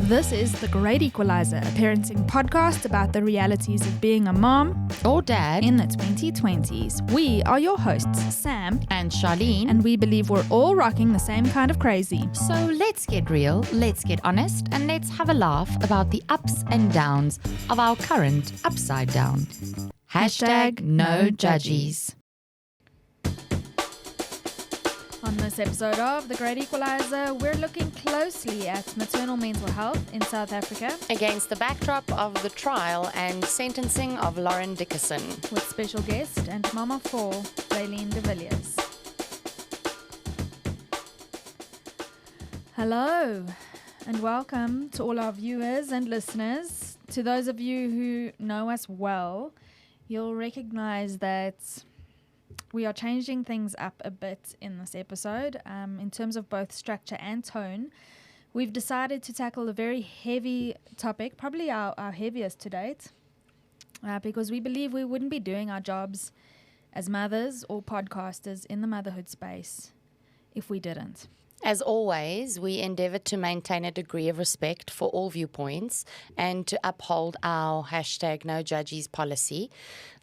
This is The Great Equalizer, a parenting podcast about the realities of being a mom or dad in the 2020s. We are your hosts, Sam and Charlene, and we believe we're all rocking the same kind of crazy. So let's get real, let's get honest, and let's have a laugh about the ups and downs of our current upside down. Hashtag no judgies. On this episode of The Great Equalizer, we're looking closely at maternal mental health in South Africa against the backdrop of the trial and sentencing of LAUREN Dickason, with special guest and mama for Raylene de Villiers. Hello and welcome to all our viewers and listeners. To those of you who know us well, you'll recognize that we are changing things up a bit in this episode in terms of both structure and tone. We've decided to tackle a very heavy topic, probably our heaviest to date, because we believe we wouldn't be doing our jobs as mothers or podcasters in the motherhood space if we didn't. As always, we endeavour to maintain a degree of respect for all viewpoints and to uphold our hashtag no judgies policy.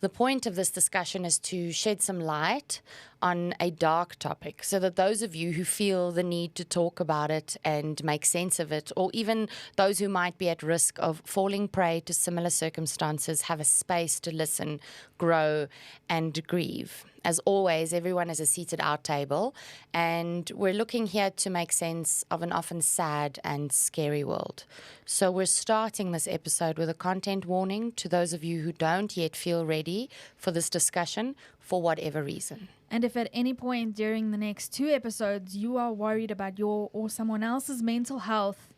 The point of this discussion is to shed some light on a dark topic so that those of you who feel the need to talk about it and make sense of it, or even those who might be at risk of falling prey to similar circumstances, have a space to listen, grow and grieve. As always, everyone is a seat at our table, and we're looking here to make sense of an often sad and scary world. So we're starting this episode with a content warning to those of you who don't yet feel ready for this discussion for whatever reason. And if at any point during the next 2 episodes you are worried about your or someone else's mental health,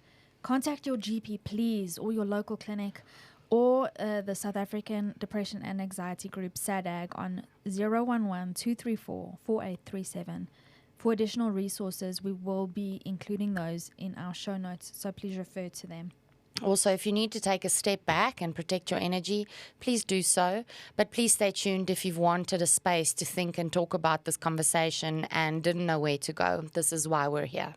contact your GP, please, or your local clinic, or the South African Depression and Anxiety Group, SADAG, on 011-234-4837. For additional resources, we will be including those in our show notes, so please refer to them. Also, if you need to take a step back and protect your energy, please do so. But please stay tuned if you've wanted a space to think and talk about this conversation and didn't know where to go. This is why we're here.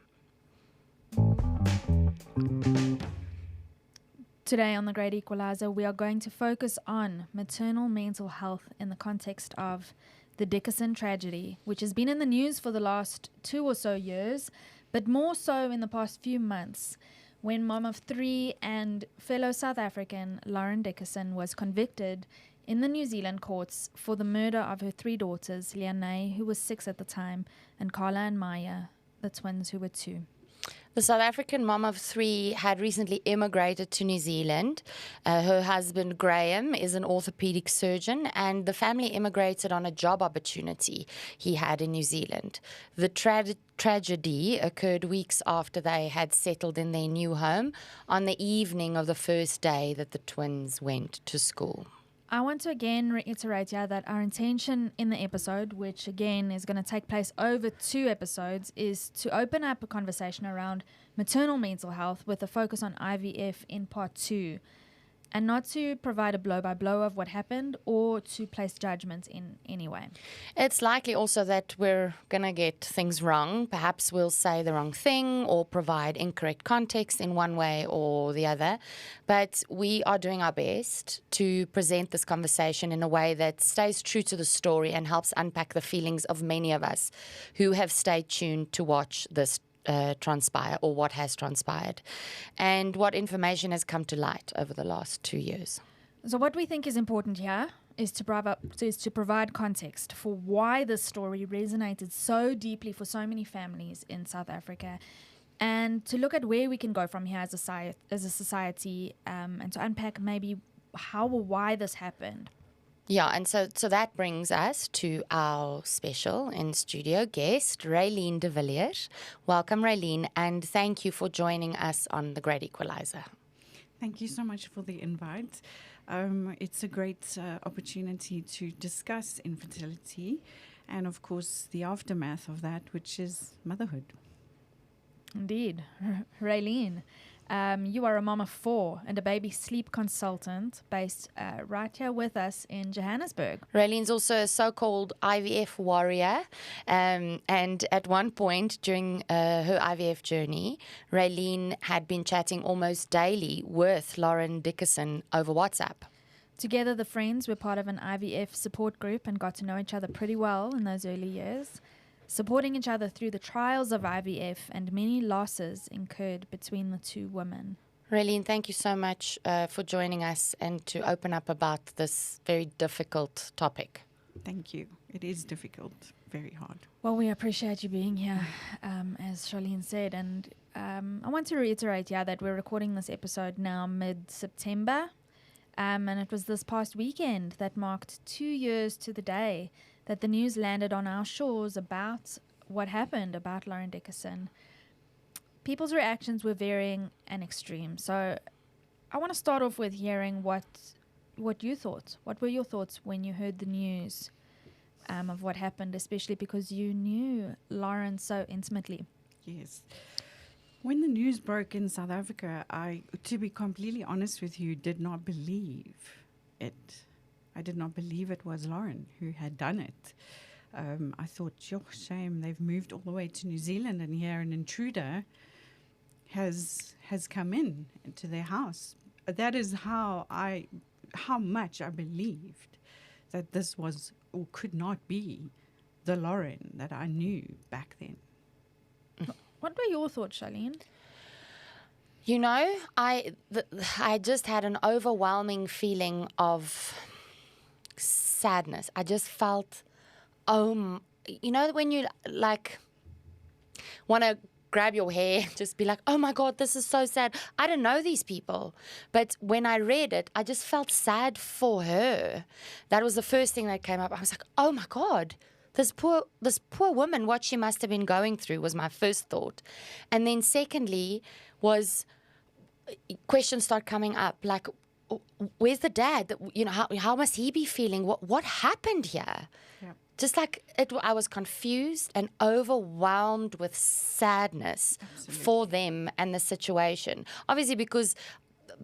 Today on The Great Equalizer, we are going to focus on maternal mental health in the context of the Dickerson tragedy, which has been in the news for the last 2 or so years, but more so in the past few months, when mom of 3 and fellow South African LAUREN Dickason was convicted in the New Zealand courts for the murder of her 3 daughters, Liane, who was 6 at the time, and Karla and Maya, the twins who were 2. The South African mom of 3 had recently emigrated to New Zealand. Her husband, Graham, is an orthopaedic surgeon, and the family immigrated on a job opportunity he had in New Zealand. The tragedy occurred weeks after they had settled in their new home on the evening of the first day that the twins went to school. I want to again reiterate that our intention in the episode, which again is going to take place over 2 episodes, is to open up a conversation around maternal mental health with a focus on IVF in part 2, and not to provide a blow-by-blow of what happened or to place judgment in any way. It's likely also that we're going to get things wrong. Perhaps we'll say the wrong thing or provide incorrect context in one way or the other. But we are doing our best to present this conversation in a way that stays true to the story and helps unpack the feelings of many of us who have stayed tuned to watch this transpire, or what has transpired, and what information has come to light over the last 2 years. So what we think is important here is to provide context for why this story resonated so deeply for so many families in South Africa, and to look at where we can go from here as a society, and to unpack maybe how or why this happened. Yeah, and so that brings us to our special in-studio guest, Raylene de Villiers. Welcome, Raylene, and thank you for joining us on The Great Equalizer. Thank you so much for the invite. It's a great opportunity to discuss infertility and, of course, the aftermath of that, which is motherhood. Indeed. Raylene, You are a mom of 4 and a baby sleep consultant based right here with us in Johannesburg. Raylene's also a so-called IVF warrior. And at one point during her IVF journey, Raylene had been chatting almost daily with Lauren Dickason over WhatsApp. Together, the friends were part of an IVF support group and got to know each other pretty well in those early years, supporting each other through the trials of IVF and many losses incurred between the two women. Raylene, thank you so much for joining us and to open up about this very difficult topic. Thank you. It is difficult, very hard. Well, we appreciate you being here, as Charlene said. And I want to reiterate, that we're recording this episode now mid-September. And it was this past weekend that marked 2 years to the day that the news landed on our shores about what happened about Lauren Dickerson. People's reactions were varying and extreme. So I want to start off with hearing what you thought. What were your thoughts when you heard the news of what happened, especially because you knew Lauren so intimately? Yes. When the news broke in South Africa, I, to be completely honest with you, did not believe it. I did not believe it was Lauren who had done it. I thought, shame, they've moved all the way to New Zealand and here an intruder has come into their house. That is how much I believed that this was or could not be the Lauren that I knew back then. What were your thoughts, Charlene? You know, I just had an overwhelming feeling of sadness. I just felt, when you want to grab your hair, just be like, oh my God, this is so sad. I don't know these people. But when I read it, I just felt sad for her. That was the first thing that came up. I was like, oh my God. This poor woman, what she must have been going through was my first thought. And then secondly was questions start coming up like, where's the dad? How must he be feeling? What happened here? Yep. Just like I was confused and overwhelmed with sadness for them and the situation. Obviously because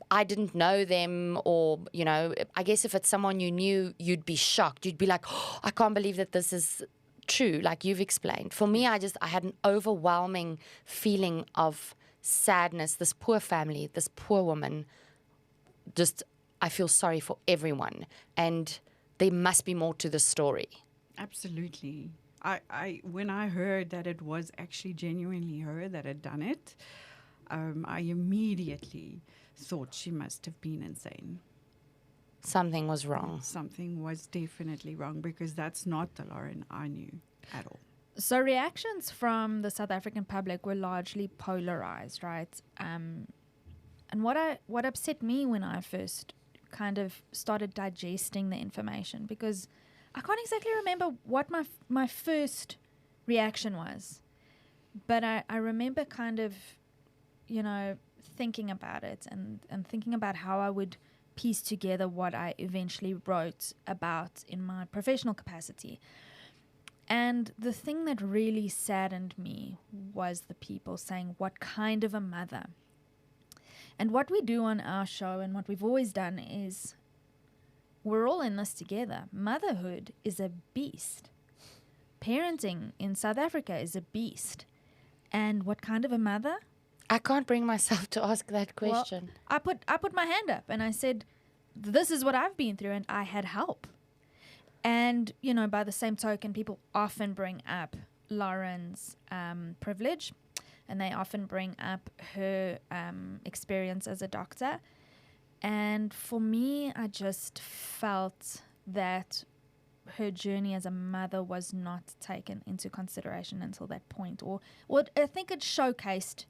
I didn't know them or, I guess if it's someone you knew, you'd be shocked. You'd be like, oh, I can't believe that this is true, like you've explained. For me, I had an overwhelming feeling of sadness. This poor family, this poor woman, I feel sorry for everyone. And there must be more to the story. Absolutely. When I heard that it was actually genuinely her that had done it, I immediately thought she must have been insane. Something was wrong. Something was definitely wrong because that's not the Lauren I knew at all. So reactions from the South African public were largely polarized, right? And what upset me when I first kind of started digesting the information, because I can't exactly remember what my first reaction was, but I remember kind of, thinking about it and thinking about how I would piece together what I eventually wrote about in my professional capacity. And the thing that really saddened me was the people saying, what kind of a mother? And what we do on our show and what we've always done is we're all in this together. Motherhood is a beast. Parenting in South Africa is a beast. And what kind of a mother? I can't bring myself to ask that question. Well, I put my hand up and I said, this is what I've been through and I had help. And, by the same token, people often bring up Lauren's privilege, and they often bring up her experience as a doctor. And for me, I just felt that her journey as a mother was not taken into consideration until that point. Or I think it showcased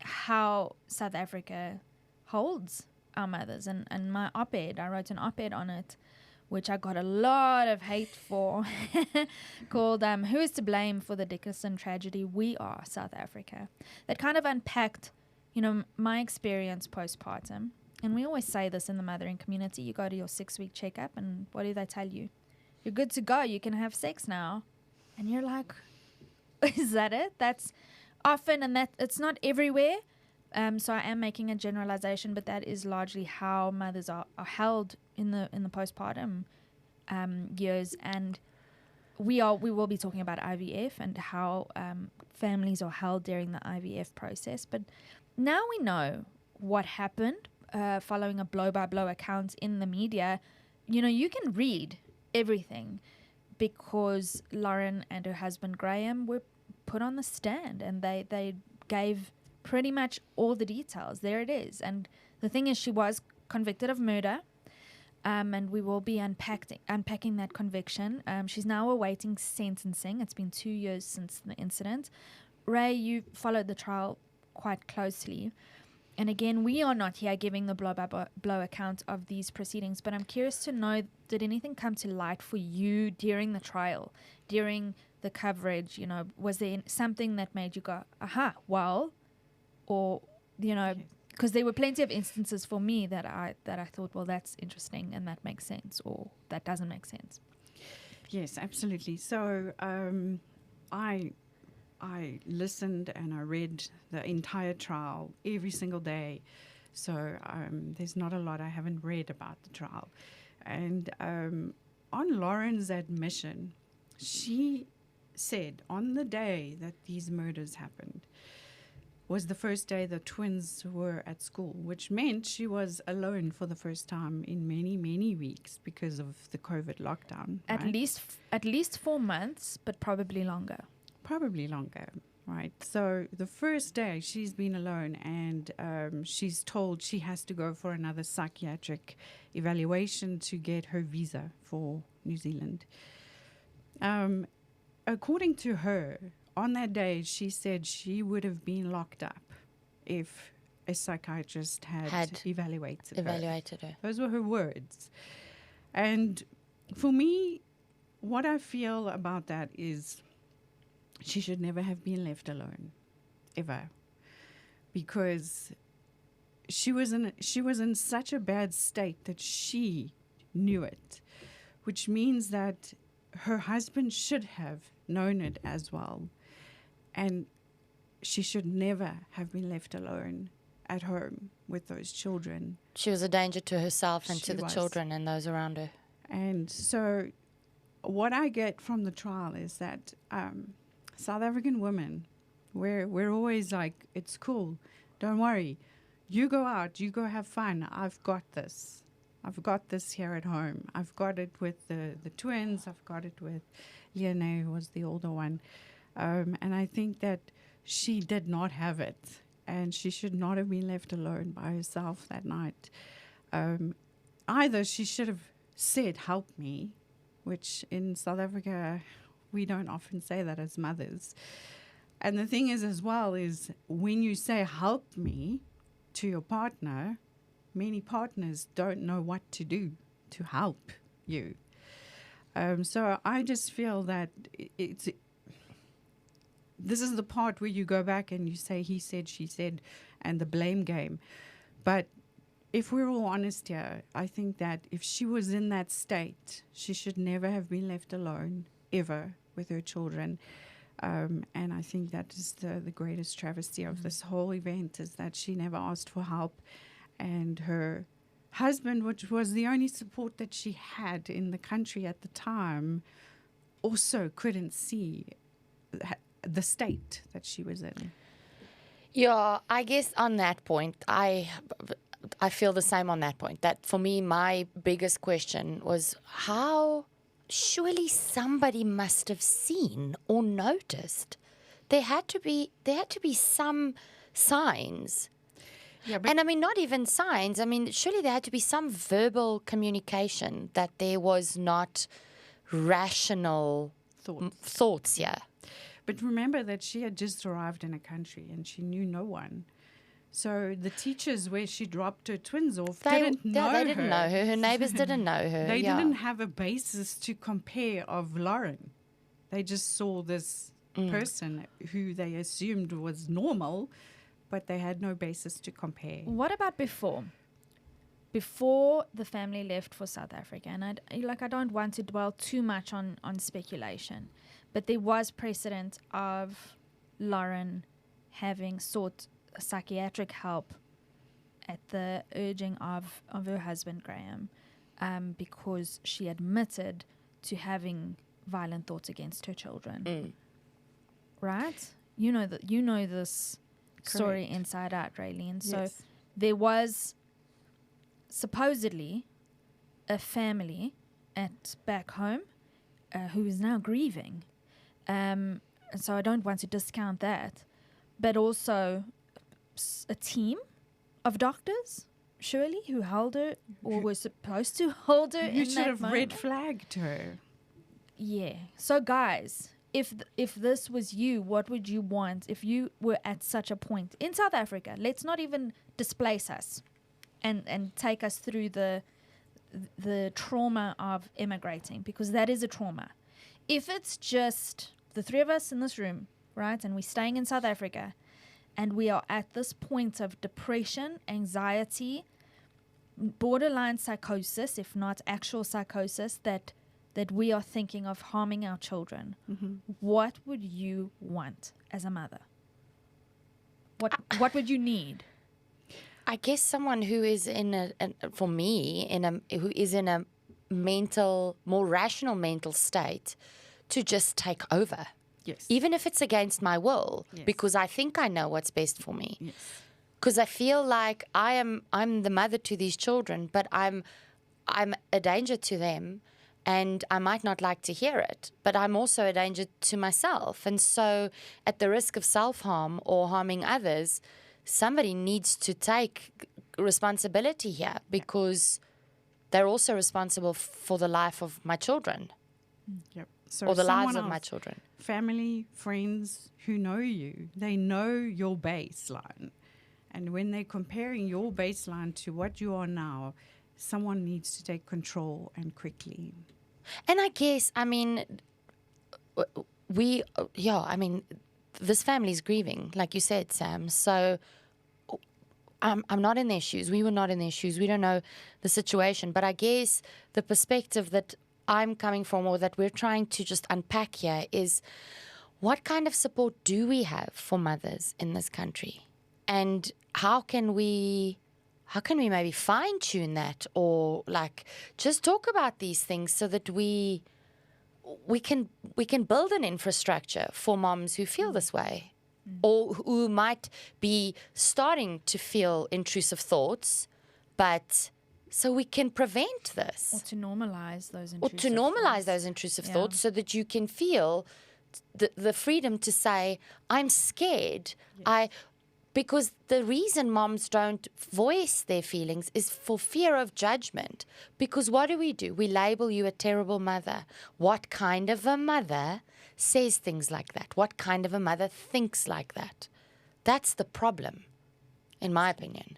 how South Africa holds our mothers. And my op-ed, I wrote an op-ed on it, which I got a lot of hate for, called Who is to Blame for the Dickason Tragedy? We Are South Africa. That kind of unpacked, my experience postpartum. And we always say this in the mothering community. You go to your 6-week checkup and what do they tell you? You're good to go. You can have sex now. And you're like, is that it? That's often, and that it's not everywhere, So I am making a generalization, but that is largely how mothers are held in the postpartum years. And we will be talking about IVF and how families are held during the IVF process. But now we know what happened following a blow-by-blow account in the media. You can read everything because Lauren and her husband Graham were put on the stand and they gave pretty much all the details. There it is. And the thing is, she was convicted of murder. And we will be unpacking that conviction. She's now awaiting sentencing. It's been 2 years since the incident. Ray, you followed the trial quite closely. And again, we are not here giving the blow-by-blow account of these proceedings, but I'm curious to know, did anything come to light for you during the trial, during the coverage? Was there something that made you go, aha, well, or, because there were plenty of instances for me that I thought, well, that's interesting and that makes sense, or that doesn't make sense. Yes, absolutely. So I listened and I read the entire trial every single day. So there's not a lot I haven't read about the trial. And on Lauren's admission, she said on the day that these murders happened was the first day the twins were at school, which meant she was alone for the first time in many, many weeks because of the COVID lockdown. At least 4 months, but probably longer. Probably longer, right? So the first day she's been alone, and she's told she has to go for another psychiatric evaluation to get her visa for New Zealand. According to her, on that day, she said she would have been locked up if a psychiatrist had evaluated her. Those were her words. And for me, what I feel about that is she should never have been left alone, ever, because she was in such a bad state that she knew it, which means that her husband should have known it as well. And she should never have been left alone at home with those children. She was a danger to herself and to the children and those around her. And so what I get from the trial is that South African women, we're always like, it's cool, don't worry. You go out, you go have fun. I've got this. I've got this here at home. I've got it with the twins. I've got it with Liane, who was the older one. And I think that she did not have it, and she should not have been left alone by herself that night. Either she should have said, help me, which in South Africa, we don't often say that as mothers. And the thing is as well is when you say, help me to your partner, many partners don't know what to do to help you. So I just feel that this is the part where you go back and you say he said, she said, and the blame game. But if we're all honest here, I think that if she was in that state, she should never have been left alone, ever, with her children. And I think that is the greatest travesty of this whole event, is that she never asked for help. And her husband, which was the only support that she had in the country at the time, also couldn't see the state that she was in. Yeah, I guess on that point, I feel the same on that point. That for me, my biggest question was how surely somebody must have seen or noticed. There had to be some signs. Yeah, and I mean, not even signs. I mean, surely there had to be some verbal communication that there was not rational thoughts here. But remember that she had just arrived in a country and she knew no one. So the teachers where she dropped her twins off didn't know her. They didn't know her. Her neighbors didn't know her. They didn't have a basis to compare of Lauren. They just saw this person who they assumed was normal, but they had no basis to compare. What about before? Before the family left for South Africa, and I don't want to dwell too much on speculation, but there was precedent of Lauren having sought psychiatric help at the urging of her husband, Graham, because she admitted to having violent thoughts against her children. Right? You know this story Correct. inside out, Raylene. So Yes. there was supposedly a family back home who is now grieving. And so I don't want to discount that. But also a team of doctors, surely, who held her or were supposed to hold her You in should that have moment. red flagged her. Yeah. So guys, if this was you, what would you want if you were at such a point in South Africa? Let's not even displace us and take us through the trauma of immigrating, because that is a trauma. If it's just the three of us in this room, right, and we're staying in South Africa, and we are at this point of depression, anxiety, borderline psychosis, if not actual psychosis, that we are thinking of harming our children, what would you want as a mother? What would you need? I guess someone who is for me, who is in a more rational mental state to just take over. Yes. Even if it's against my will, Yes. because I think I know what's best for me. Yes. Because I feel like I'm the mother to these children, but I'm a danger to them, and I might not like to hear it, but I'm also a danger to myself. And so at the risk of self-harm or harming others, somebody needs to take responsibility here, because they're also responsible for the life of my children Yep. So or the lives someone of my else, children. family, friends who know you, they know your baseline. And when they're comparing your baseline to what you are now, someone needs to take control, and quickly. And I guess, I mean, this family's grieving, like you said, Sam. So I'm not in their shoes. We were not in their shoes. We don't know the situation. But I guess the perspective that I'm coming from, or that we're trying to just unpack here, is what kind of support do we have for mothers in this country? And how can we maybe fine tune that, or like just talk about these things so that we can build an infrastructure for moms who feel this way, or who might be starting to feel intrusive thoughts, but so we can prevent this, Or to normalize those or intrusive to normalize thoughts. those intrusive Yeah. thoughts, so that you can feel the freedom to say, I'm scared. Because the reason moms don't voice their feelings is for fear of judgment. Because what do? We label you a terrible mother. What kind of a mother says things like that? What kind of a mother thinks like that? That's the problem, in my opinion.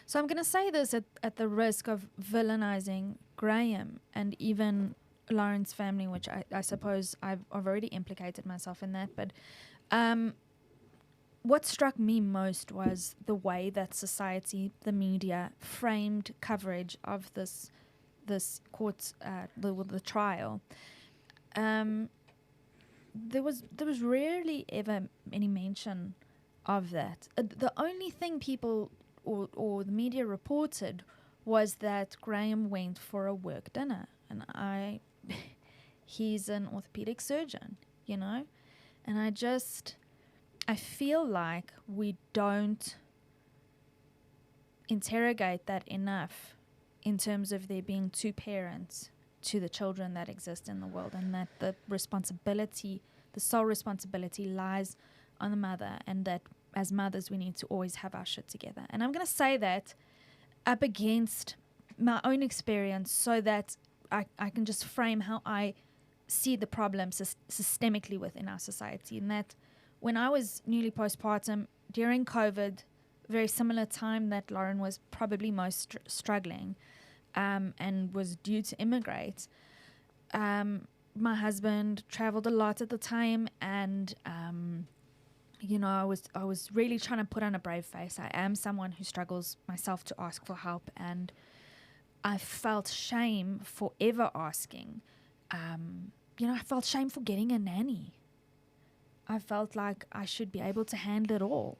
So I'm going to say this at the risk of villainizing Graham and even Lauren's family, which I suppose I've already implicated myself in that. But what struck me most was the way that society, the media, framed coverage of this court, the trial. There was rarely ever any mention of that. The only thing people or the media reported was that Graham went for a work dinner, and he's an orthopaedic surgeon, and I feel like we don't interrogate that enough in terms of there being two parents to the children that exist in the world, and that the sole responsibility lies on the mother, and that as mothers we need to always have our shit together. And I'm going to say that up against my own experience, so that I can just frame how I see the problem systemically within our society. And that when I was newly postpartum during COVID, very similar time that Lauren was probably most struggling, and was due to immigrate, my husband traveled a lot at the time, and I was really trying to put on a brave face. I am someone who struggles myself to ask for help, and I felt shame for ever asking. I felt shame for getting a nanny. I felt like I should be able to handle it all.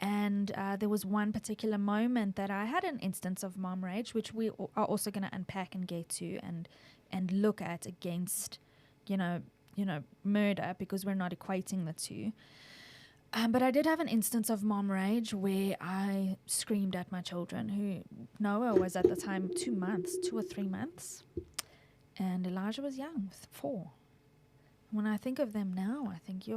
And there was one particular moment that I had an instance of mom rage, which we are also going to unpack and get to and look at against, you know, murder, because we're not equating the two. But I did have an instance of mom rage where I screamed at my children, who Noah was at the time 2 or 3 months, and Elijah was young, 4. When I think of them now, I think,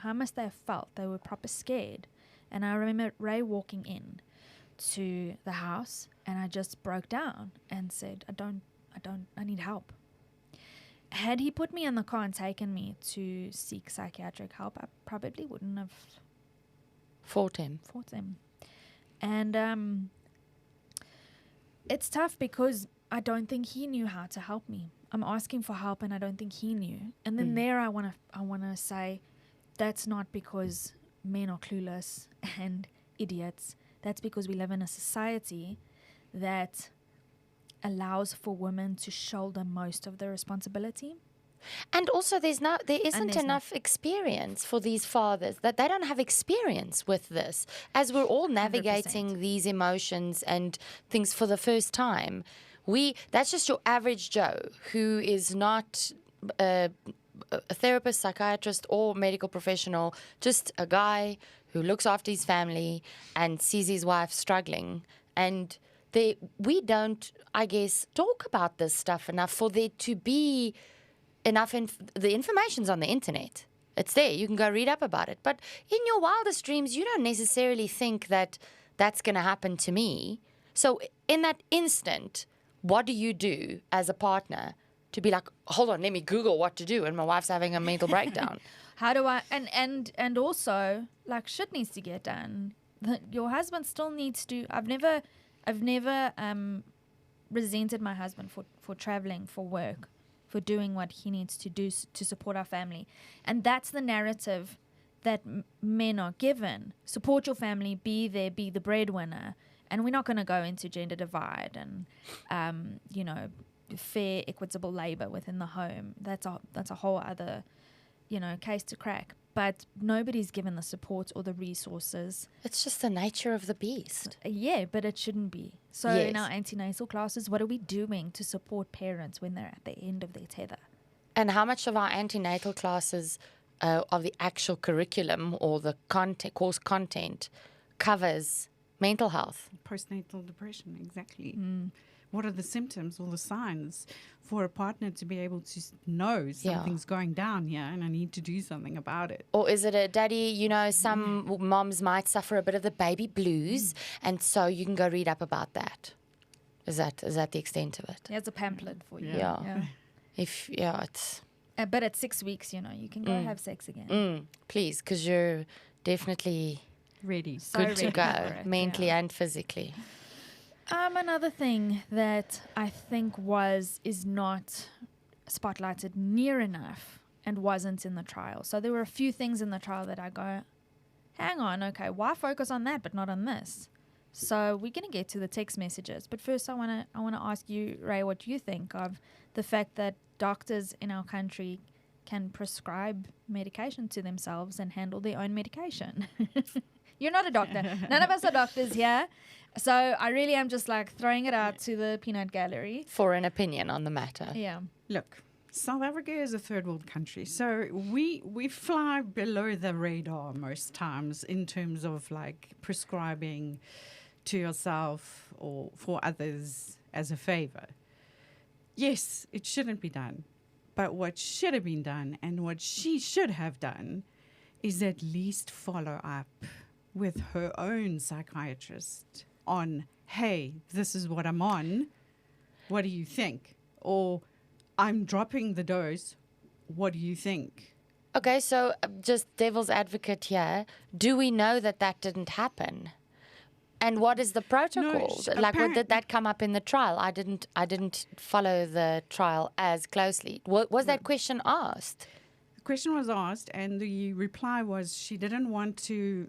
how must they have felt? They were proper scared. And I remember Ray walking in to the house, and I just broke down and said, I need help. Had he put me in the car and taken me to seek psychiatric help, I probably wouldn't have fought him. And it's tough because I don't think he knew how to help me. I'm asking for help, and I don't think he knew. And then there I want to say, that's not because men are clueless and idiots. That's because we live in a society that allows for women to shoulder most of the responsibility. And also there isn't enough experience for these fathers, that they don't have experience with this. As we're all navigating 100%. These emotions and things for the first time, that's just your average Joe who is not a therapist, psychiatrist, or medical professional, just a guy who looks after his family and sees his wife struggling. And we don't, I guess, talk about this stuff enough for there to be enough. The information's on the internet. It's there. You can go read up about it. But in your wildest dreams, you don't necessarily think that that's going to happen to me. So in that instant, what do you do as a partner to be like, hold on, let me Google what to do, and my wife's having a mental breakdown? How do I, and also, like, shit needs to get done. Your husband still needs to, I've never resented my husband for traveling, for work, for doing what he needs to do to support our family. And that's the narrative that men are given. Support your family, be there, be the breadwinner. And we're not going to go into gender divide and, fair, equitable labor within the home. That's a whole other, case to crack. But nobody's given the support or the resources. It's just the nature of the beast. Yeah, but it shouldn't be. So Yes. in our antenatal classes, what are we doing to support parents when they're at the end of their tether? And how much of our antenatal classes of the actual curriculum or the course content covers mental health? Postnatal depression, exactly. What are the symptoms or the signs for a partner to be able to know something's going down here and I need to do something about it? Or is it a daddy, some moms might suffer a bit of the baby blues, and so you can go read up about that. Is that the extent of it? There's a pamphlet for you. Yeah. It's... But at 6 weeks, you can go have sex again. Please, because you're definitely Ready. So good to ready go, for it, mentally and physically. Another thing that I think is not spotlighted near enough and wasn't in the trial. So there were a few things in the trial that I go, hang on, okay, why focus on that but not on this? So we're going to get to the text messages. But first I want to ask you, Ray, what you think of the fact that doctors in our country can prescribe medication to themselves and handle their own medication. You're not a doctor. None of us are doctors here. So I really am just like throwing it out to the peanut gallery. For an opinion on the matter. Yeah. Look, South Africa is a third world country, so we fly below the radar most times in terms of like prescribing to yourself or for others as a favor. Yes, it shouldn't be done. But what should have been done and what she should have done is at least follow up with her own psychiatrist on, hey, this is what I'm on. What do you think? Or I'm dropping the dose. What do you think? Okay, so just devil's advocate here. Do we know that didn't happen? And what is the protocol? Did that come up in the trial? I didn't follow the trial as closely. Was that question asked? The question was asked, and the reply was she didn't want to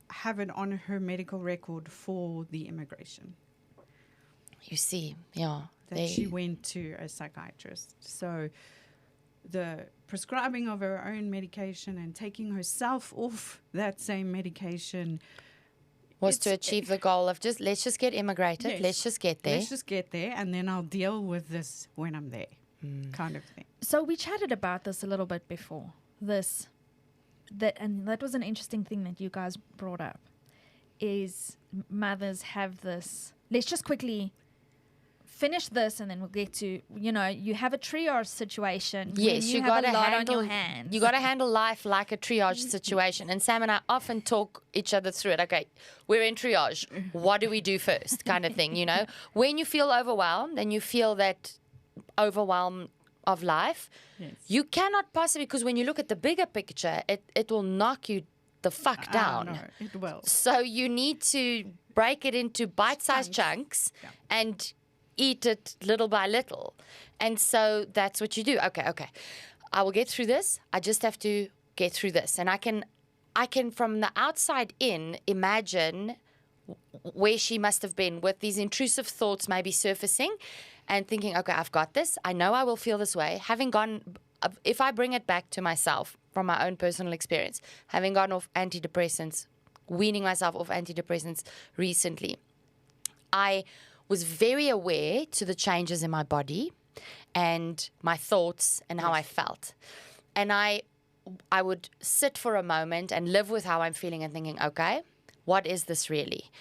have it on her medical record for the immigration. You see, yeah. That she went to a psychiatrist. So the prescribing of her own medication and taking herself off that same medication Was to achieve the goal of let's just get immigrated. Yes. Let's just get there. Let's just get there, and then I'll deal with this when I'm there, kind of thing. So we chatted about this a little bit before. And that was an interesting thing that you guys brought up, is mothers have this, let's just quickly finish this and then we'll get to, you have a triage situation. Yes, you got have to a lot handle. on your hands. You got to handle life like a triage situation. And Sam and I often talk each other through it. Okay, we're in triage. What do we do first? Kind of thing. When you feel overwhelmed and you feel that overwhelm of life, Yes. you cannot possibly, because when you look at the bigger picture, it will knock you the fuck down. No, it will. So you need to break it into bite-sized chunks and eat it little by little. And so that's what you do. Okay. I will get through this. I just have to get through this. And I can from the outside in imagine where she must have been with these intrusive thoughts maybe surfacing and thinking, okay, I've got this. I know I will feel this way. If I bring it back to myself from my own personal experience, having gone off antidepressants, weaning myself off antidepressants recently, I was very aware to the changes in my body and my thoughts and how I felt. And I would sit for a moment and live with how I'm feeling and thinking, okay, what is this really?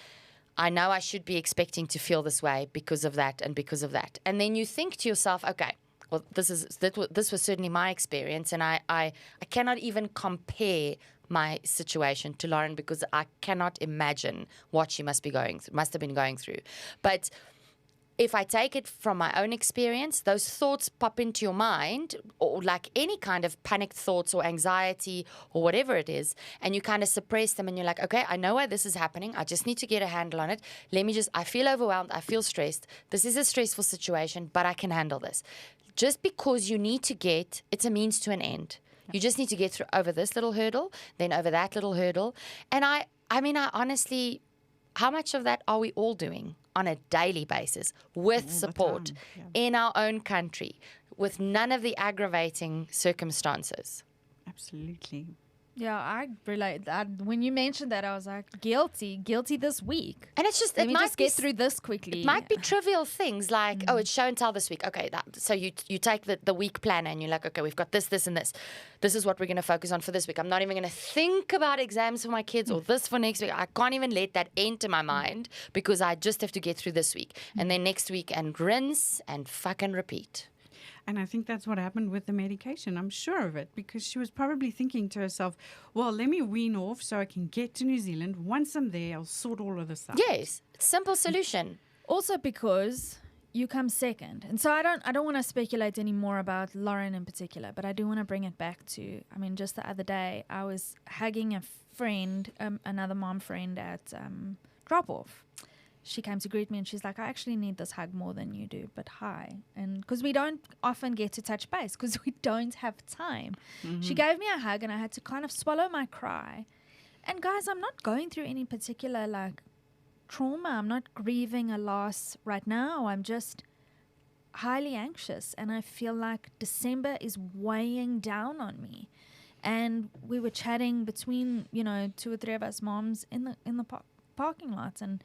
I know I should be expecting to feel this way because of that and because of that. And then you think to yourself, okay, well, this was certainly my experience, and I cannot even compare my situation to Lauren because I cannot imagine what she must have been going through. But if I take it from my own experience, those thoughts pop into your mind, or like any kind of panicked thoughts or anxiety or whatever it is, and you kind of suppress them and you're like, okay, I know why this is happening. I just need to get a handle on it. I feel overwhelmed. I feel stressed. This is a stressful situation, but I can handle this. Just because it's a means to an end. You just need to get over this little hurdle, then over that little hurdle. And I honestly, how much of that are we all doing on a daily basis with support in our own country with none of the aggravating circumstances? Absolutely. Yeah, I relate. When you mentioned that, I was like, guilty this week. And it's just, Let me just get through this quickly. It might be trivial things like, oh, it's show and tell this week. Okay, so you take the week planner and you're like, okay, we've got this, and this. This is what we're going to focus on for this week. I'm not even going to think about exams for my kids or this for next week. I can't even let that enter my mind because I just have to get through this week. And then next week and rinse and fucking repeat. And I think that's what happened with the medication. I'm sure of it, because she was probably thinking to herself, well, let me wean off so I can get to New Zealand. Once I'm there, I'll sort all of this out. Yes, simple solution. Also because you come second. And so I don't want to speculate any more about Lauren in particular, but I do want to bring it back to, just the other day, I was hugging a friend, another mom friend at drop-off. She came to greet me and she's like, I actually need this hug more than you do, but hi. And because we don't often get to touch base because we don't have time. Mm-hmm. She gave me a hug and I had to kind of swallow my cry. And guys, I'm not going through any particular trauma. I'm not grieving a loss right now. I'm just highly anxious and I feel like December is weighing down on me. And we were chatting between, 2 or 3 of us moms in the parking lot and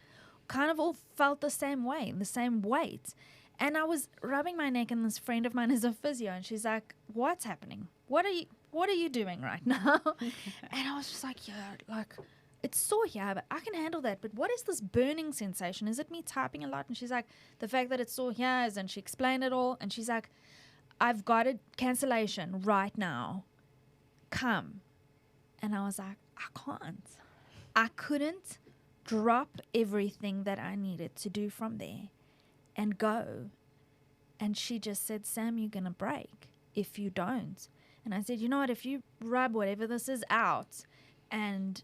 kind of all felt the same way, the same weight. And I was rubbing my neck and this friend of mine is a physio and she's like, what's happening? What are you doing right now? And I was just like, it's sore here, but I can handle that. But what is this burning sensation? Is it me typing a lot? And she's like, the fact that it's sore here is, and she explained it all. And she's like, I've got a cancellation right now. Come. And I was like, I couldn't drop everything that I needed to do from there and go. And she just said, Sam, you're going to break if you don't. And I said, you know what, if you rub whatever this is out, and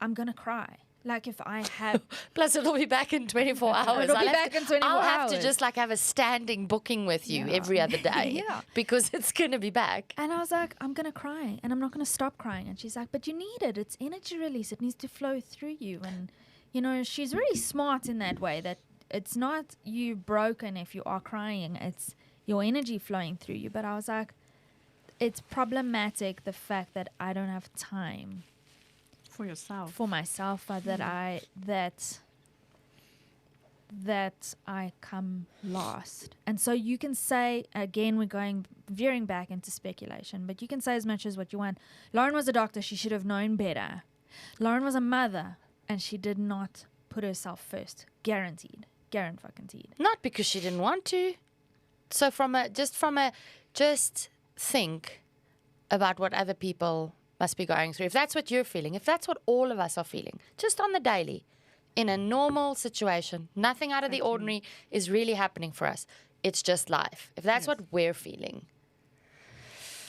I'm going to cry. If I have... Plus, it'll be back in 24 hours. It'll be back in 24 I'll hours. have to just have a standing booking with you every other day because it's going to be back. And I was like, I'm going to cry and I'm not going to stop crying. And she's like, but you need it. It's energy release. It needs to flow through you. And, she's really smart in that way, that it's not you broken if you are crying. It's your energy flowing through you. But I was like, it's problematic, the fact that I don't have time For yourself. for myself, that I come last. And so you can say, again, we're veering back into speculation, but you can say as much as what you want. Lauren was a doctor. She should have known better. Lauren was a mother, and she did not put herself first. Guaranteed. Guaranteed. Not because she didn't want to. So just think about what other people must be going through. If that's what you're feeling, if that's what all of us are feeling, just on the daily, in a normal situation, nothing out of the ordinary is really happening for us. It's just life. If that's what we're feeling,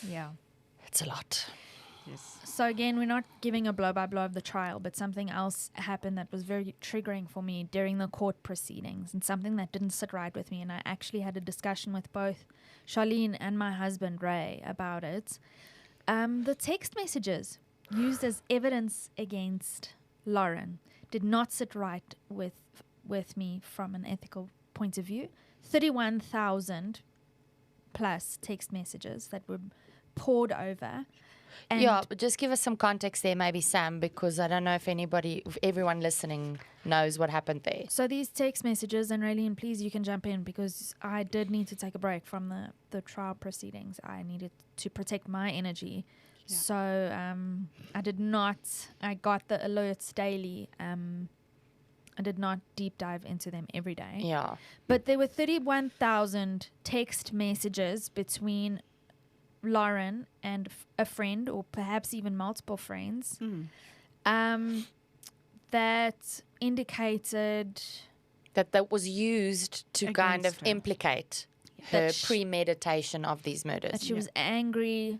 Yeah. it's a lot. Yes. So again, we're not giving a blow-by-blow of the trial, but something else happened that was very triggering for me during the court proceedings, and something that didn't sit right with me. And I actually had a discussion with both Charlene and my husband, Ray, about it. The text messages used as evidence against Lauren did not sit right with me from an ethical point of view. 31,000 plus text messages that were poured over. And Yeah, but just give us some context there, maybe, Sam, because I don't know if everyone listening knows what happened there. so these text messages, and Raylene, please, you can jump in, because I did need to take a break from the trial proceedings. I needed to protect my energy. Yeah. So I got the alerts daily. I did not deep dive into them every day. Yeah. But there were 31,000 text messages between Lauren and a friend, or perhaps even multiple friends, that indicated That was used to kind of Against her. implicate That her sh- premeditation of these murders. that she was angry.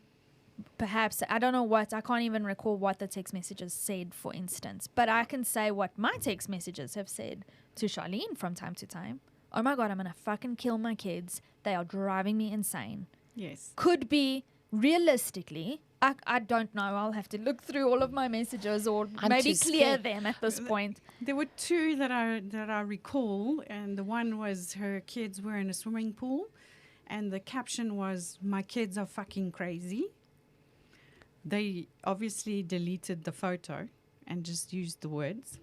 Perhaps, I don't know what, I can't even recall what the text messages said, for instance. But I can say what my text messages have said to Charlene from time to time. Oh my God, I'm going to fucking kill my kids. They are driving me insane. Yes. Could be, realistically, I don't know. I'll have to look through all of my messages, or I'm maybe too clear scared. them at this point. There were two that I recall, and the one was her kids were in a swimming pool, and the caption was, "My kids are fucking crazy." They obviously deleted the photo and just used the words.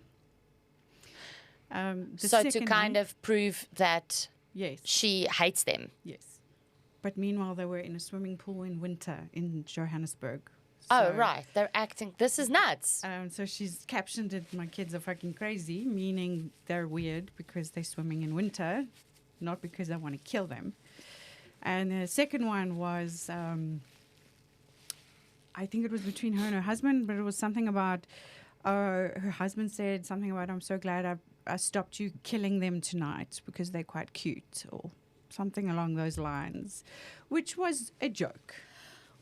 So to kind of prove that yes, she hates them. yes. But meanwhile, they were in a swimming pool in winter in Johannesburg. Oh, So, right. They're acting. This is nuts. So she's captioned it, "My kids are fucking crazy," meaning they're weird because they're swimming in winter, not because I want to kill them. And the second one was, I think it was between her and her husband, but it was something about, her husband said something about, "I'm so glad I stopped you killing them tonight because they're quite cute," or something along those lines, which was a joke,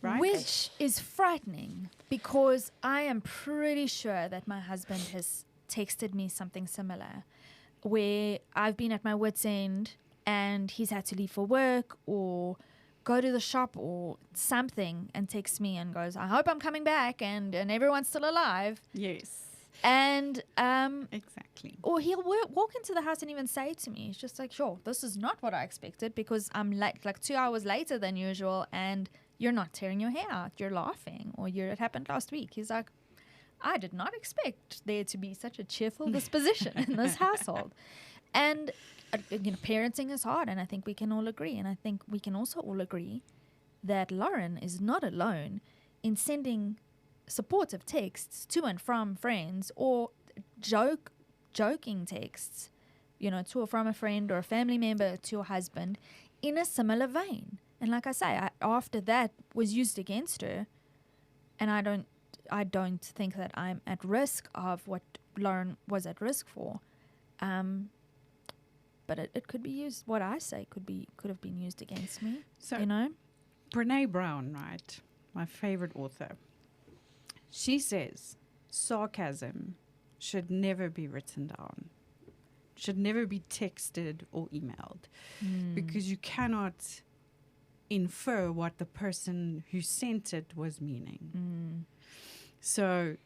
right? Which is frightening, because I am pretty sure that my husband has texted me something similar, where I've been at my wit's end and he's had to leave for work or go to the shop or something, and texts me and goes, "I hope I'm coming back and everyone's still alive." Yes, And exactly. or he'll walk into the house and even say to me, it's just like, "Sure, this is not what I expected, because I'm late, like 2 hours later than usual, and you're not tearing your hair out, you're laughing, or it happened last week." He's like, "I did not expect there to be such a cheerful disposition in this household." And parenting is hard, and I think we can all agree. And I think we can also all agree that Lauren is not alone in sending supportive texts to and from friends, or joking texts, to or from a friend or a family member to your husband, in a similar vein. And like I say, after that was used against her, and I don't think that I'm at risk of what Lauren was at risk for. But it could be used. What I say could have been used against me. So Brene Brown, right, my favorite author, she says sarcasm should never be written down, should never be texted or emailed, because you cannot infer what the person who sent it was meaning. So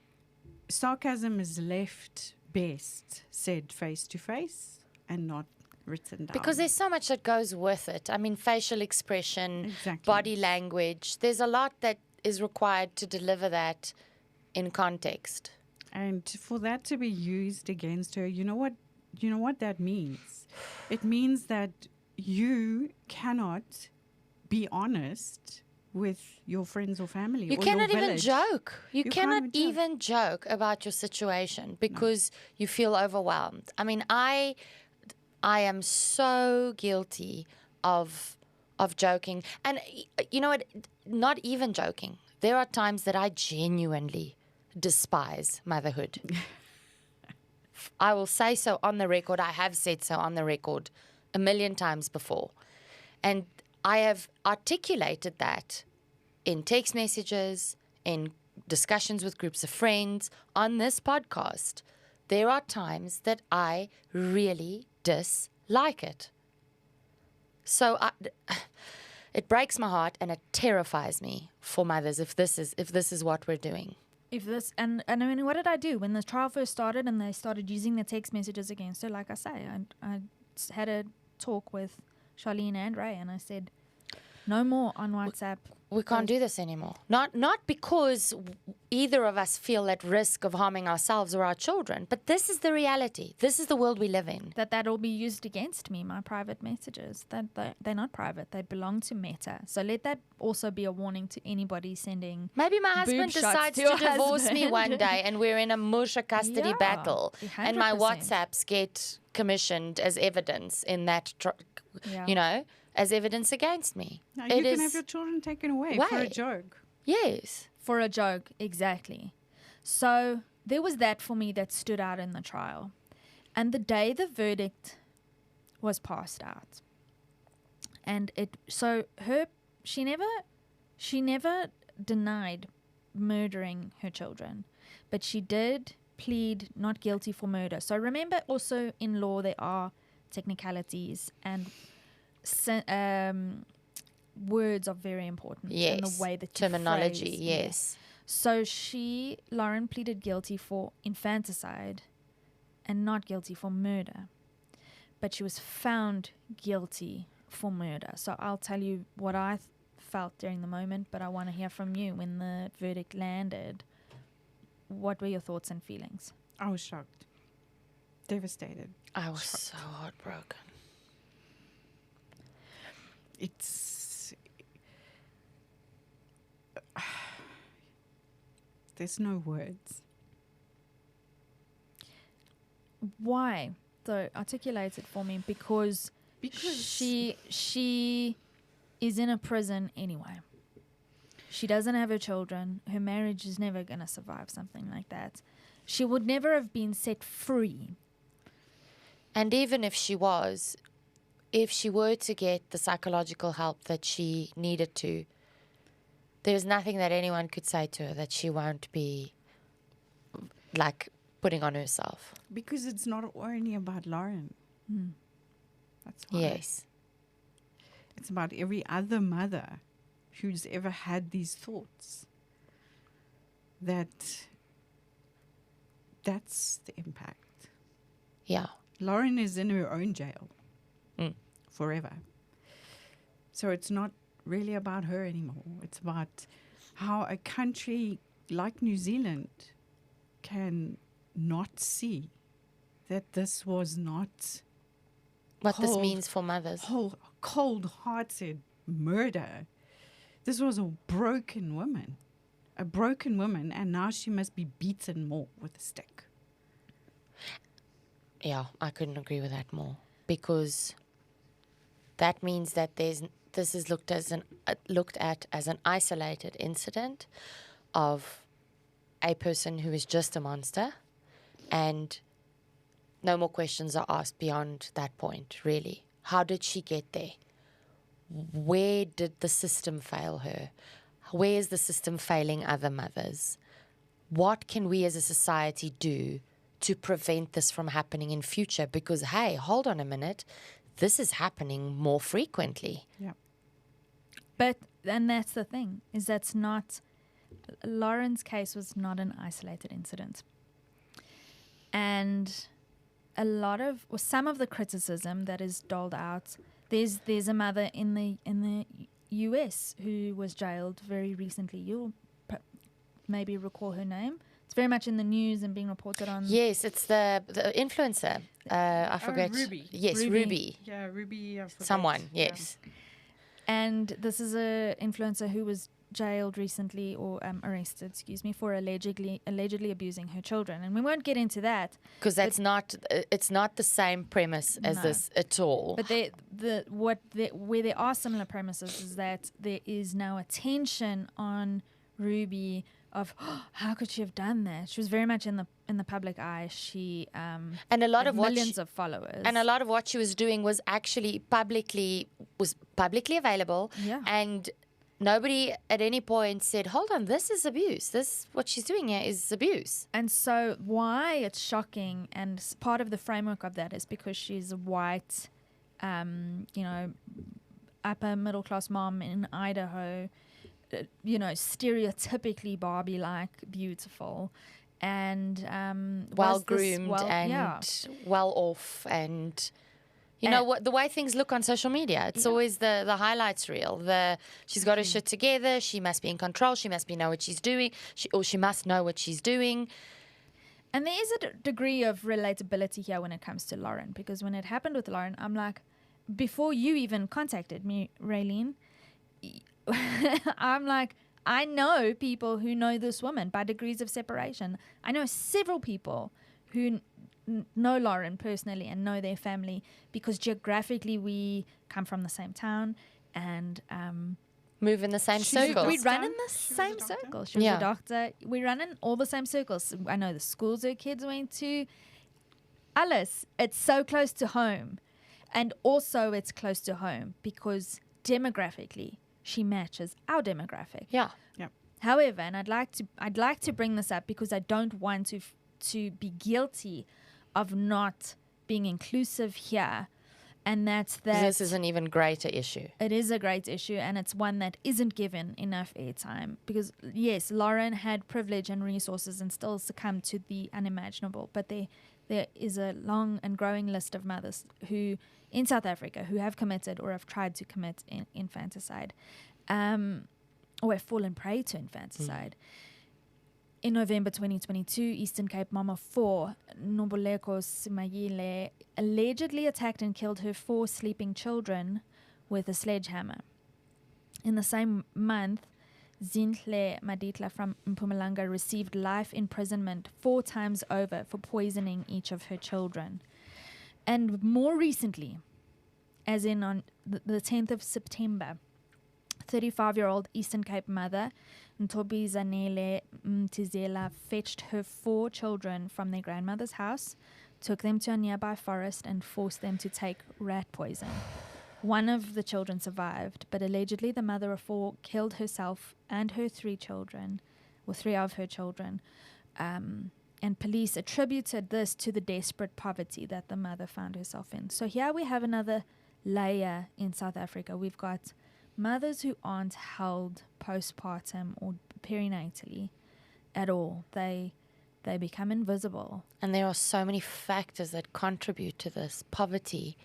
sarcasm is left best said face to face and not written down. Because there's so much that goes with it. I mean, facial expression, Exactly. body language. There's a lot that is required to deliver that in context. And for that to be used against her, you know what that means? It means that you cannot be honest with your friends or family You or cannot your even village. joke. You You cannot can't joke. even joke about your situation because you feel overwhelmed. I mean, I am so guilty of joking. And you know what? Not even joking. There are times that I genuinely despise motherhood. I will say so on the record. I have said so on the record a million times before. And I have articulated that in text messages, in discussions with groups of friends, on this podcast. There are times that I really dislike it. So it breaks my heart and it terrifies me for mothers if this is what we're doing. And I mean, what did I do when the trial first started and they started using the text messages against her? Like I say, I had a talk with Charlene and Ray, and I said, no more on WhatsApp. We can't do this anymore. Not because either of us feel at risk of harming ourselves or our children, but this is the reality. This is the world we live in. That'll be used against me, my private messages. They're not private. They belong to Meta. So let that also be a warning to anybody sending. Maybe my husband boob shots decides to to your divorce me husband. one day and we're in a musha custody Yeah, battle. And my 100%. WhatsApps get commissioned as evidence in that, as evidence against me. Now, you can have your children taken away for a Why? joke. Yes. For a joke, exactly. So there was that for me that stood out in the trial. And the day the verdict was passed out, and she never denied murdering her children, but she did plead not guilty for murder. So remember, also in law there are technicalities, and words are very important. Yes. In the way that you terminology, phrase, yes. So Lauren pleaded guilty for infanticide and not guilty for murder. But she was found guilty for murder. So I'll tell you what I felt during the moment, but I want to hear from you when the verdict landed. What were your thoughts and feelings? I was shocked. Devastated. I was so heartbroken. There's no words. Why? So articulate it for me, because she is in a prison anyway. She doesn't have her children. Her marriage is never going to survive something like that. She would never have been set free. And even if she were to get the psychological help that she needed to, there's nothing that anyone could say to her that she won't be, like, putting on herself. Because it's not only about Lauren. That's why. Yes. It's about every other mother who's ever had these thoughts. That's the impact. Yeah. Lauren is in her own jail forever. So it's not really about her anymore. It's about how a country like New Zealand can not see that this was not What this means for mothers. cold-hearted murder. This was a broken woman, and now she must be beaten more with a stick. Yeah, I couldn't agree with that more, because that means that this is looked at as an isolated incident of a person who is just a monster, and no more questions are asked beyond that point, really. How did she get there? Where did the system fail her? Where is the system failing other mothers? What can we as a society do to prevent this from happening in future? Because, hey, hold on a minute, this is happening more frequently. Yeah. And that's the thing, is that's not, Lauren's case was not an isolated incident. And some of the criticism that is doled out, there's a mother in the US who was jailed very recently. You'll maybe recall her name, It's very much in the news and being reported on. Yes, it's the influencer. I forget. Ruby. Yes, Ruby. Yeah, Ruby. I forget. Someone, yes. And this is a influencer who was jailed recently, or arrested, for allegedly abusing her children. And we won't get into that. Because that's not, it's not the same premise as this at all. But where there are similar premises is that there is now attention on Ruby of how could she have done that? She was very much in the public eye. She and a lot had of what millions of followers. And a lot of what she was doing was actually publicly available. Yeah. And nobody at any point said, hold on, this is abuse. What she's doing here is abuse. And so why it's shocking, and part of the framework of that is because she's a white, upper middle class mom in Idaho, stereotypically Barbie-like beautiful, and well groomed well off, and you know what the way things look on social media. It's always the highlights reel. She's got her shit together. She must be in control. She must know what she's doing. She must know what she's doing. And there is a degree of relatability here when it comes to Lauren, because when it happened with Lauren, I'm like, before you even contacted me, Raylene, I'm like, I know people who know this woman by degrees of separation. I know several people who know Lauren personally and know their family because geographically we come from the same town and move in the same circles. We run in the same circles. She was a doctor. We run in all the same circles. I know the schools her kids went to. Alice, it's so close to home. And also it's close to home because demographically she matches our demographic. Yeah. However, and I'd like to bring this up because I don't want to be guilty of not being inclusive here, and that's that this is an even greater issue. It is a great issue, and it's one that isn't given enough airtime because yes, Lauren had privilege and resources and still succumbed to the unimaginable, but there is a long and growing list of mothers who in South Africa who have committed or have tried to commit infanticide, or have fallen prey to infanticide. In November 2022, Eastern Cape Mama 4, Noboleko Simayile, allegedly attacked and killed her 4 sleeping children with a sledgehammer. In the same month, Zinhle Maditla from Mpumalanga received life imprisonment 4 times over for poisoning each of her children. And more recently, as in on the 10th of September, 35-year-old Eastern Cape mother Ntobi Zanele Mtizela fetched her 4 children from their grandmother's house, took them to a nearby forest and forced them to take rat poison. One of the children survived, but allegedly the mother of 4 killed herself and her 3 children, or 3 of her children, and police attributed this to the desperate poverty that the mother found herself in. So here we have another layer in South Africa. We've got mothers who aren't held postpartum or perinatally at all. They become invisible. And there are so many factors that contribute to this. Poverty,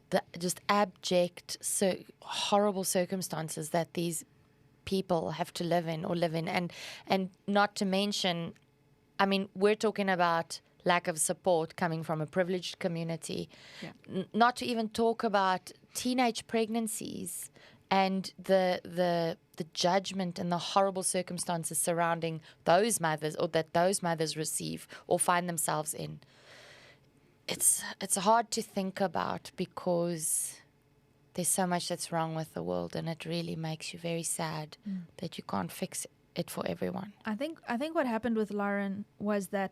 the just abject, horrible circumstances that these people have to live in. And not to mention, I mean, we're talking about lack of support coming from a privileged community. Yeah. Not to even talk about teenage pregnancies and the judgment and the horrible circumstances surrounding those mothers, or that those mothers receive or find themselves in. It's hard to think about because there's so much that's wrong with the world, and it really makes you very sad that you can't fix it for everyone. I think what happened with Lauren was that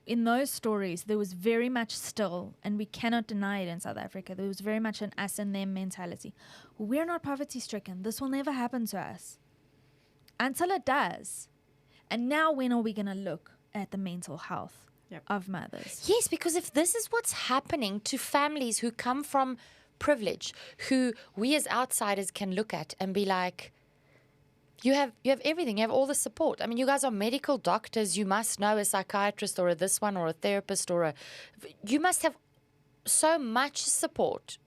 in those stories there was very much still, and we cannot deny it in South Africa, there was very much an us and them mentality. We're not poverty stricken. This will never happen to us. Until it does. And now when are we going to look at the mental health of mothers? Yes, because if this is what's happening to families who come from privilege, who we as outsiders can look at and be like, you have everything. You have all the support. I mean, you guys are medical doctors. You must know a psychiatrist or this one or a therapist you must have so much support.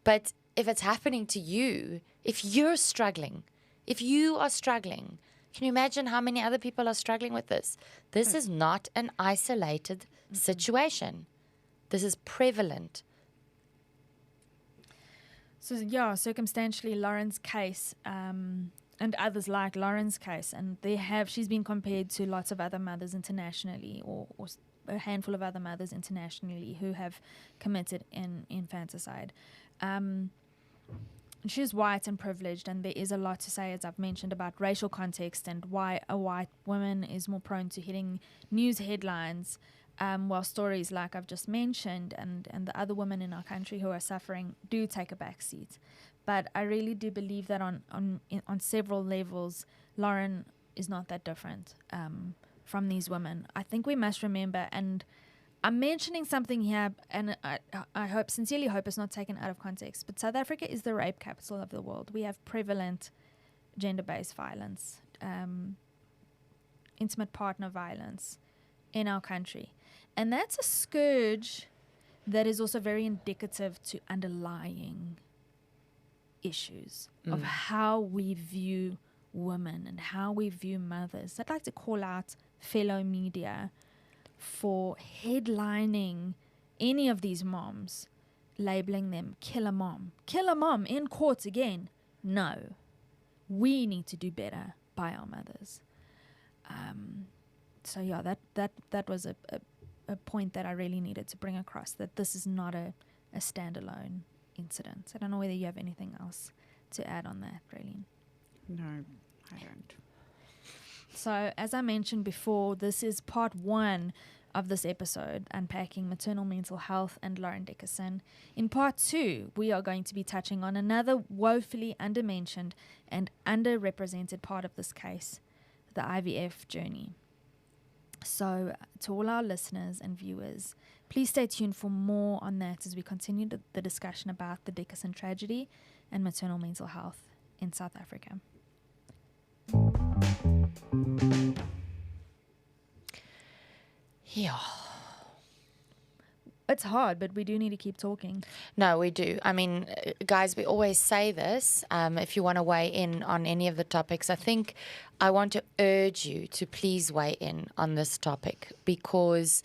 But if it's happening to you, if you are struggling, Can you imagine how many other people are struggling with this? This is not an isolated situation. This is prevalent. So, yeah, circumstantially, Lauren's case and others like Lauren's case, and she's been compared to lots of other mothers internationally, or a handful of other mothers internationally who have committed infanticide. She's white and privileged, and there is a lot to say, as I've mentioned, about racial context and why a white woman is more prone to hitting news headlines, while stories like I've just mentioned and the other women in our country who are suffering do take a back seat. But I really do believe that on several levels, Lauren is not that different from these women. I think we must remember, and I'm mentioning something here, and I sincerely hope it's not taken out of context, but South Africa is the rape capital of the world. We have prevalent gender-based violence, intimate partner violence in our country. And that's a scourge that is also very indicative to underlying issues of how we view women and how we view mothers. I'd like to call out fellow media for headlining any of these moms, labeling them killer mom in court again. No, we need to do better by our mothers. So yeah, that was a point that I really needed to bring across, that this is not a standalone incident. I don't know whether you have anything else to add on that, Raylene. No, I don't. So, as I mentioned before, this is part 1 of this episode, unpacking maternal mental health and Lauren Dickerson. In part 2, we are going to be touching on another woefully undermentioned and underrepresented part of this case, the IVF journey. So, to all our listeners and viewers, please stay tuned for more on that as we continue the discussion about the Dickason tragedy and maternal mental health in South Africa. Yeah. It's hard, but we do need to keep talking. No, we do. I mean, guys, we always say this. If you want to weigh in on any of the topics, I think I want to urge you to please weigh in on this topic, because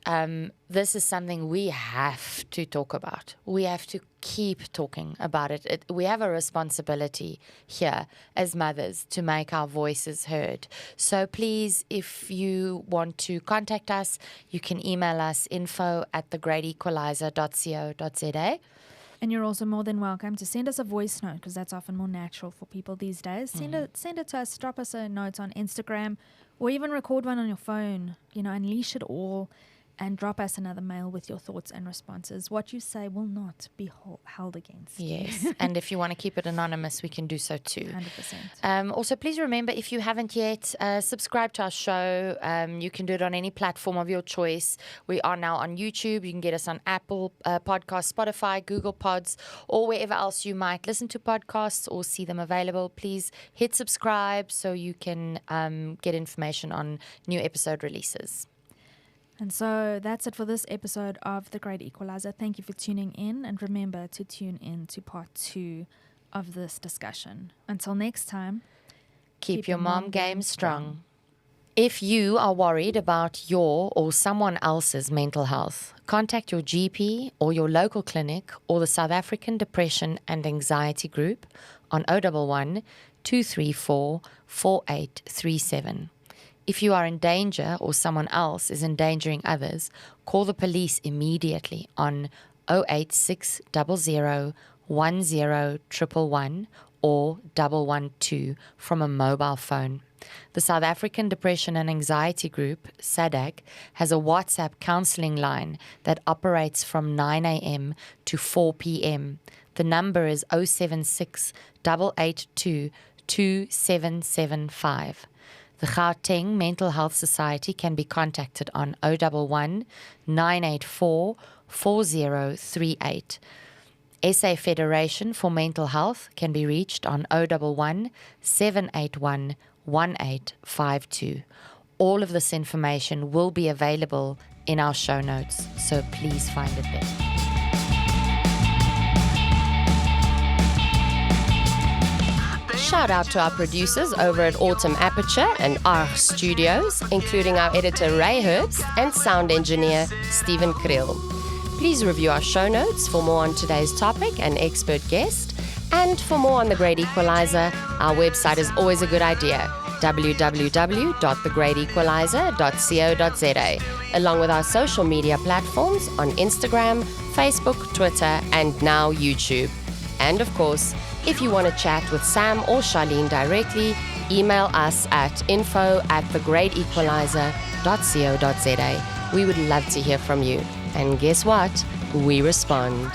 this is something we have to talk about. We have to keep talking about it. We have a responsibility here as mothers to make our voices heard. So please, if you want to contact us, you can email us info@thegreatequalizer.co.za. And you're also more than welcome to send us a voice note, because that's often more natural for people these days. Send it to us, drop us a note on Instagram, or even record one on your phone. Unleash it all. And drop us another mail with your thoughts and responses. What you say will not be held against you. Yes, and if you want to keep it anonymous, we can do so too. 100%. Also, please remember, if you haven't yet, subscribe to our show. You can do it on any platform of your choice. We are now on YouTube. You can get us on Apple Podcasts, Spotify, Google Pods, or wherever else you might listen to podcasts or see them available. Please hit subscribe so you can get information on new episode releases. And so that's it for this episode of The Great Equalizer. Thank you for tuning in, and remember to tune in to part 2 of this discussion. Until next time, keep your mom game strong. If you are worried about your or someone else's mental health, contact your GP or your local clinic or the South African Depression and Anxiety Group on 011 234 4837. If you are in danger or someone else is endangering others, call the police immediately on 08600 10111 or 112 from a mobile phone. The South African Depression and Anxiety Group, SADAG, has a WhatsApp counseling line that operates from 9 a.m. to 4 p.m. The number is 076 882 2775. The Gauteng Mental Health Society can be contacted on 011 984 4038. SA Federation for Mental Health can be reached on 011 781 1852. All of this information will be available in our show notes, so please find it there. shout out to our producers over at Autumn Aperture and Arch Studios, including our editor Ray Herbst and sound engineer Stephen Krill. Please review our show notes for more on today's topic and expert guest. And for more on The Great Equalizer, our website is always a good idea, www.thegreatequalizer.co.za, along with our social media platforms on Instagram, Facebook, Twitter, and now YouTube. And of course, if you want to chat with Sam or Charlene directly, email us at info@thegreatequalizer.co.za. We would love to hear from you. And guess what? We respond.